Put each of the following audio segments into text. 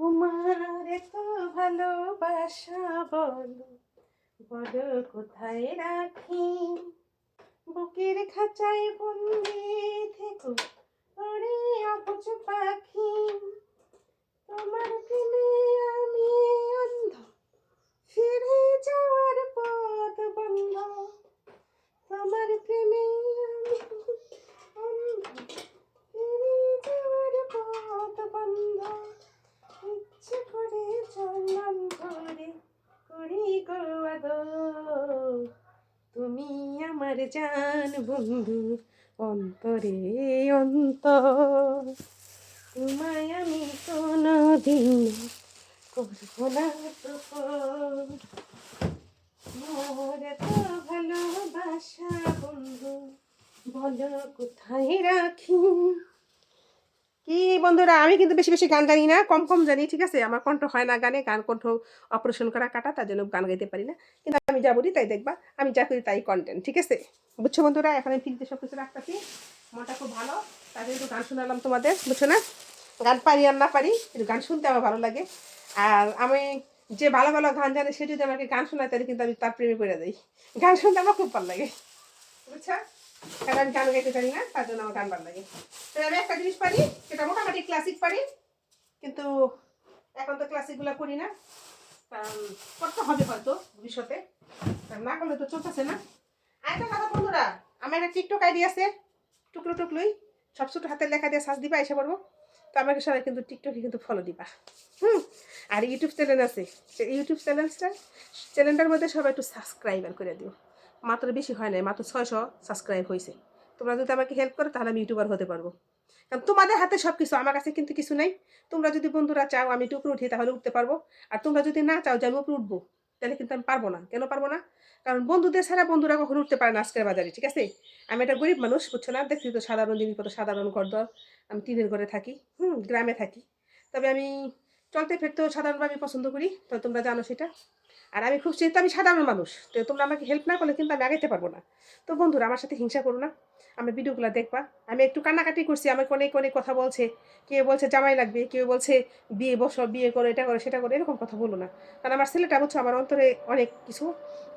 তোমার এত ভালোবাসা বলো বলো কোথায় রাখি, বুকের খাঁচায় বন্দি থেকো ওরে অবুঝ পাখি। তোমার প্রেমে আমি অন্ধ, ফিরে যাওয়ার পথ বন্ধ। তোমার প্রেমে আমি অন্ধ, ফিরে যাওয়ার পথ বন্ধ। ইচ্ছে করে চললাম ধরে করি গো আদর, তুমি আমার জান বন্ধু অন্তরে অন্তর। তোমায় আমি কোনোদিন করবো না তোর, মোর এত ভালোবাসা বন্ধু বলো কোথায় রাখি। কি বন্ধুরা, আমি কিন্তু বেশি বেশি গান জানি না, কম কম জানি, ঠিক আছে? আমার কণ্ঠ হয় না গানে, গান কণ্ঠ অপারেশন করা কাটা, তার জন্য গান গাইতে পারি না। কিন্তু আমি যা বলি তাই দেখবা, আমি যা করি তাই কন্টেন্ট, ঠিক আছে? বুঝছো বন্ধুরা? এখন আমি ফিরতে সব কিছু রাখতেছি, মনটা খুব ভালো, তাই একটু গান শোনালাম তোমাদের, বুঝছো না? গান পারি আর না পারি, একটু গান শুনতে আমার ভালো লাগে। আর আমি যে ভালো ভালো গান জানে সে যদি আমাকে গান শোনায় তাহলে কিন্তু আমি তার প্রেমে পড়ে যাই। গান শুনতে আমার খুব ভালো লাগে, বুঝছো? কারণ আমি গান গাইতে জানি না, তার জন্য আমার গান ভালো লাগে। তো আমি একটা জিনিস পারি, সেটা মোটামুটি ক্লাসিক পারি, কিন্তু এখন তো ক্লাসিকগুলো করি না, কারণ করতে হবে হয়তো ভবিষ্যতে, কারণ না করলে তো চলতেছে না। আরেকটা কথা বন্ধুরা, আমার একটা টিকটক আইডি আছে, টুকরো টুকলুই, সব ছোটো হাতের লেখা দিয়ে সার্চ দিবা, এসে পড়বো। তো আমাকে সবাই কিন্তু টিকটকে কিন্তু ফলো দিবা। আর ইউটিউব চ্যানেল আছে, ইউটিউব চ্যানেলটার মধ্যে সবাই একটু সাবস্ক্রাইবার করে দিও। মাত্র বেশি হয় নাই, মাত্র 600 সাবস্ক্রাইব হয়েছে। তোমরা যদি আমাকে হেল্প করো তাহলে আমি ইউটিউবার হতে পারবো, কারণ তোমাদের হাতে সব কিছু, আমার কাছে কিন্তু কিছু নাই। তোমরা যদি বন্ধুরা চাও আমি একটু উপরে উঠি তাহলে উঠতে পারবো, আর তোমরা যদি না চাও যে আমি উপরে উঠবো তাহলে কিন্তু আমি পারবো না। কেন পারবো না? কারণ বন্ধুদের ছাড়া বন্ধুরা কখনো উঠতে পারে না আজকের বাজারে, ঠিক আছে? আমি একটা গরিব মানুষ, বুঝছো না? দেখছি তো সাধারণ জিনিসপত্র, সাধারণ ঘরদর, আমি টিনের ঘরে থাকি, গ্রামে থাকি। তবে আমি চলতে ফিরতেও সাধারণভাবে পছন্দ করি, তো তোমরা জানো সেটা। আর আমি খুব যেহেতু আমি সাধারণ মানুষ, তো তোমরা আমাকে হেল্প না করলে কিন্তু আমি আগাইতে পারবো না। তো বন্ধুরা আমার সাথে হিংসা করো না, আমার ভিডিওগুলো দেখবা। আমি একটু কান্নাকাটি করছি, আমাকে অনেক অনেক কথা বলছে, কেউ বলছে জামাই লাগবে, কেউ বলছে বিয়ে বসো, বিয়ে করো, এটা করো সেটা করো, এরকম কথা বলো না। কারণ আমার ছেলেটা, বুঝছো, আমার অন্তরে অনেক কিছু,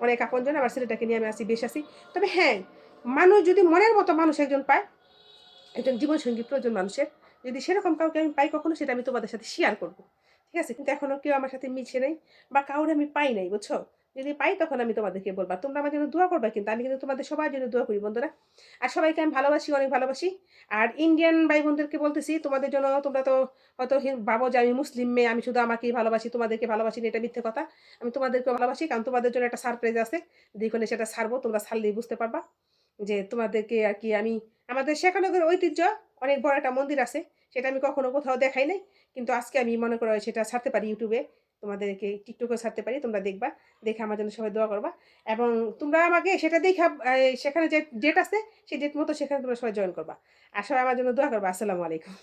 অনেক আপনজন, আমার ছেলেটাকে নিয়ে আমি আসি, বেশ আসি। তবে হ্যাঁ, মানুষ যদি মনের মতো মানুষ একজন পায়, একজন জীবনসঙ্গী প্রয়োজন মানুষের, যদি সেরকম কাউকে আমি পাই কখনো, সেটা আমি তোমাদের সাথে শেয়ার করবো, ঠিক আছে? কিন্তু এখনও কেউ আমার সাথে মিশে নাই, বা কাউরে আমি পাই নাই, বুঝছো? যদি পাই তখন আমি তোমাদেরকে বলবা, তোমরা আমার জন্য দোয়া করবা, কিন্তু আমি কিন্তু তোমাদের সবার জন্য দোয়া করি বন্ধুরা। আর সবাইকে আমি ভালোবাসি, অনেক ভালোবাসি। আর ইন্ডিয়ান ভাই বোনদেরকে বলতেছি, তোমাদের জন্য, তোমরা তো হয়তো ভাবো যে আমি মুসলিম মেয়ে, আমি শুধু আমাকেই ভালোবাসি, তোমাদেরকে ভালোবাসি না, এটা মিথ্যে কথা। আমি তোমাদেরকে ভালোবাসি, কারণ তোমাদের জন্য একটা সারপ্রাইজ আছে, যেখানে সেটা ছাড়বো, তোমরা ছাড়লেই বুঝতে পারবা যে তোমাদেরকে আর কি আমি, আমাদের শেখানগরের ঐতিহ্য অনেক বড় একটা মন্দির আছে, সেটা আমি কখনো কোথাও দেখাই নাই, কিন্তু আজকে আমি মনে করো সেটা ছাড়তে পারি ইউটিউবে, তোমাদেরকে টিকটকে ছাড়তে পারি, তোমরা দেখবা, দেখে আমার জন্য সবাই দোয়া করবা। এবং তোমরা আমাকে সেটা দেখা, সেখানে যে ডেট আছে সেই ডেট মতো সেখানে তোমরা সবাই জয়েন করবা, আর সবাই আমার জন্য দোয়া করবা। আসসালামু আলাইকুম।